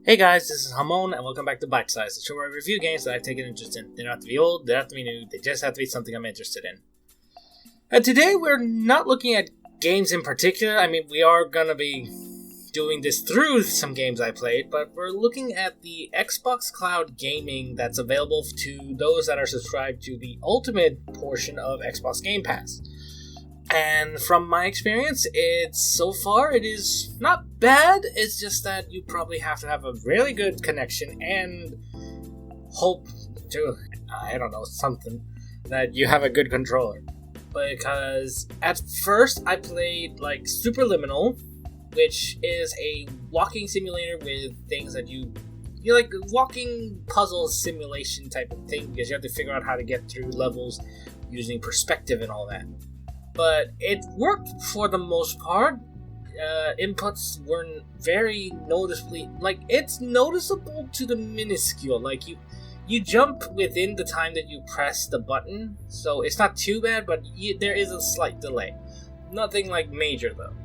Hey guys, this is Hamon, and welcome back to Bytesize, the show where I review games that I've taken interest in. They don't have to be old, they don't have to be new, they just have to be something I'm interested in. And today we're not looking at games in particular. I mean, we are gonna be doing this through some games I played, but we're looking at the Xbox Cloud gaming that's available to those that are subscribed to the Ultimate portion of Xbox Gamepass. And from my experience, so far it is not bad. It's just that you probably have to have a really good connection and hope to, something that you have a good controller. Because at first I played Superliminal, which is a walking simulator with things that you like walking puzzle simulation type of thing, because you have to figure out how to get through levels using perspective and all that. But it worked for the most part. Inputs weren't very noticeably, it's noticeable to the minuscule. You jump within the time that you press the button, so it's not too bad, but there is a slight delay. Nothing major though.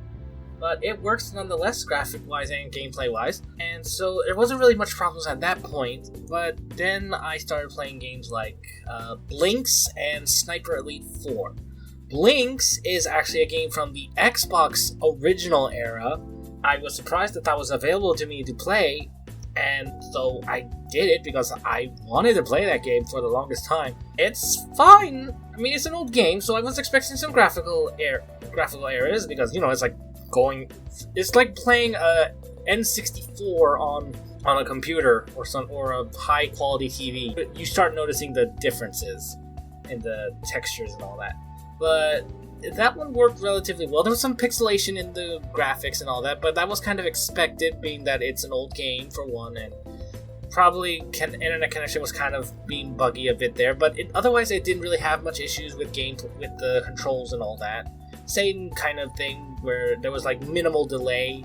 But it works nonetheless, graphic-wise and gameplay-wise, and so there wasn't really much problems at that point. But then I started playing games like Blinks and Sniper Elite 4. Blinks is actually a game from the Xbox original era. I was surprised that was available to me to play, and so I did it because I wanted to play that game for the longest time. It's fine. I mean, it's an old game, so I was expecting some graphical errors because, it's like playing a N64 on a computer or a high quality TV. You start noticing the differences in the textures and all that. But that one worked relatively well. There was some pixelation in the graphics and all that, but that was kind of expected, being that it's an old game for one, and probably internet connection was kind of being buggy a bit there. But otherwise, it didn't really have much issues with with the controls and all that. Same kind of thing where there was minimal delay,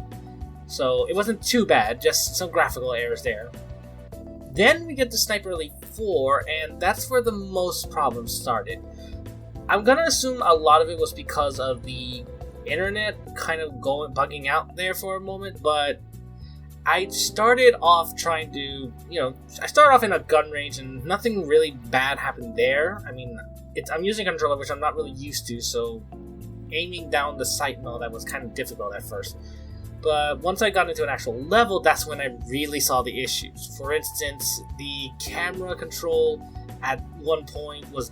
so it wasn't too bad. Just some graphical errors there. Then we get to Sniper Elite 4, and that's where the most problems started. I'm gonna assume a lot of it was because of the internet kind of bugging out there for a moment, but I started off trying to, I started off in a gun range and nothing really bad happened there. I mean, I'm using a controller which I'm not really used to, so aiming down the sight and all that was kind of difficult at first. But once I got into an actual level, that's when I really saw the issues. For instance, the camera control at one point was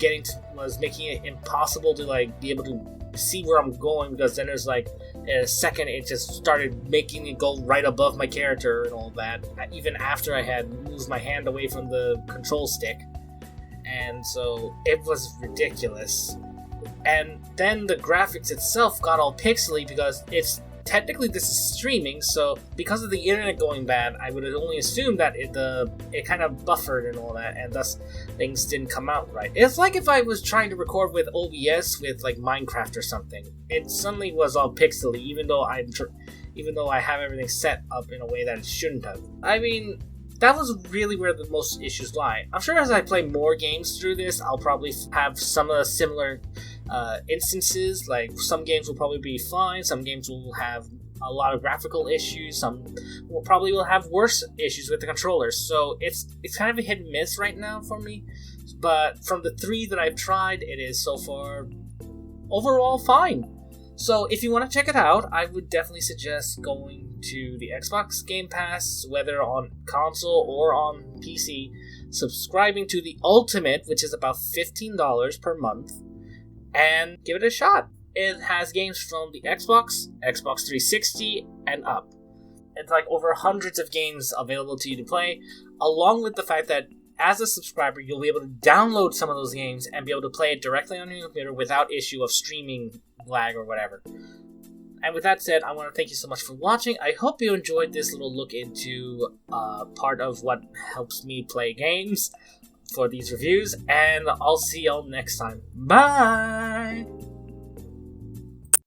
making it impossible to be able to see where I'm going, because then there's in a second it just started making it go right above my character and all that, even after I had moved my hand away from the control stick. And so it was ridiculous. And then the graphics itself got all pixely because technically this is streaming, so because of the internet going bad, I would have only assumed that it kind of buffered and all that, and thus things didn't come out right. It's like if I was trying to record with OBS with Minecraft or something. It suddenly was all pixely, even though I have everything set up in a way that it shouldn't have. I mean, that was really where the most issues lie. I'm sure as I play more games through this, I'll probably have some of the similar instances. Some games will probably be fine, some games will have a lot of graphical issues, some will have worse issues with the controllers. So it's kind of a hit and miss right now for me. But from the 3 that I've tried, it is so far overall fine. So if you want to check it out, I would definitely suggest going to the Xbox Game Pass, whether on console or on PC, subscribing to the Ultimate, which is about $15 per month, and give it a shot. It has games from the Xbox 360, and up. It's over hundreds of games available to you to play, along with the fact that as a subscriber, you'll be able to download some of those games and be able to play it directly on your computer without issue of streaming lag or whatever. And with that said, I want to thank you so much for watching. I hope you enjoyed this little look into part of what helps me play games for these reviews, and I'll see y'all next time. Bye!